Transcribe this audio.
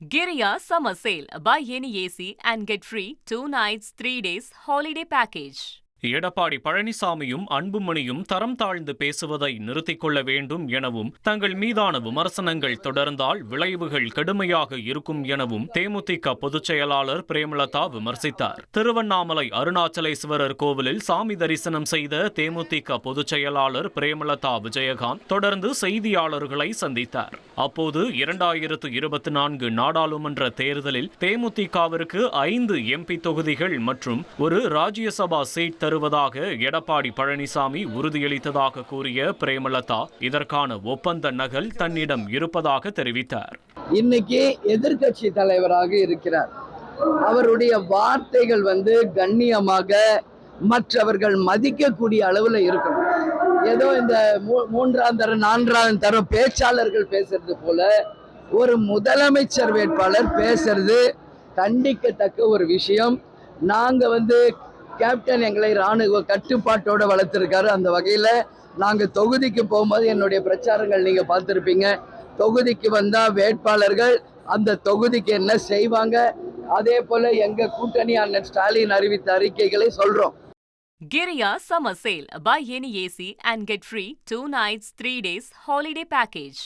Giriya Summer Sale. Buy any AC and get free 2 nights, 3 days holiday package. Edappadi பழனிசாமியும் அன்புமணியும் தரம் தாழ்ந்து பேசுவதை நிறுத்திக் கொள்ள வேண்டும் எனவும் தங்கள் மீதான விமர்சனங்கள் தொடர்ந்தால் விளைவுகள் கடுமையாக இருக்கும் எனவும் தேமுதிக பொதுச் செயலாளர் பிரேமலதா விமர்சித்தார். திருவண்ணாமலை அருணாச்சலேஸ்வரர் கோவிலில் சாமி தரிசனம் செய்த தேமுதிக பொதுச் செயலாளர் பிரேமலதா விஜயகாந்த் தொடர்ந்து செய்தியாளர்களை சந்தித்தார். அப்போது 2024 நாடாளுமன்ற தேர்தலில் தேமுதிகவிற்கு 5 எம்பி தொகுதிகள் மற்றும் ஒரு ராஜ்யசபா சீட் தருவதாக எடப்பாடி பழனிசாமி உறுதியளித்ததாக கூறிய பிரேமலதா இதற்கான ஒப்பந்த நகல் தன்னிடம் இருப்பதாக தெரிவித்தார். இன்னைக்கு எதிர்கட்சி தலைவராக இருக்கிறார். அவருடைய வார்த்தைகள் கண்ணியமாக மற்றவர்கள் மதிக்கக்கூடிய அளவில் இருக்கணும். ஏதோ இந்த 3ஆம் தர 4ஆம் தர பேச்சாளர்கள் பேசுறது போல ஒரு முதலமைச்சர் வேட்பாளர் பேசுறது கண்டிக்கத்தக்க ஒரு விஷயம். நாங்க கேப்டன் எங்களை ராணுவ கட்டுப்பாட்டோட வளர்த்திருக்காரு. அந்த வகையில் நாங்கள் தொகுதிக்கு போகும்போது என்னுடைய பிரச்சாரங்கள் நீங்கள் பார்த்துருப்பீங்க. தொகுதிக்கு வந்தால் வேட்பாளர்கள் அந்த தொகுதிக்கு என்ன செய்வாங்க, அதே போல எங்க கூட்டணி அண்ணன் ஸ்டாலின் அறிவித்த அறிக்கைகளை சொல்றோம். Giriya Summer Sale. Buy any AC and get free 2 nights, 3 days holiday package.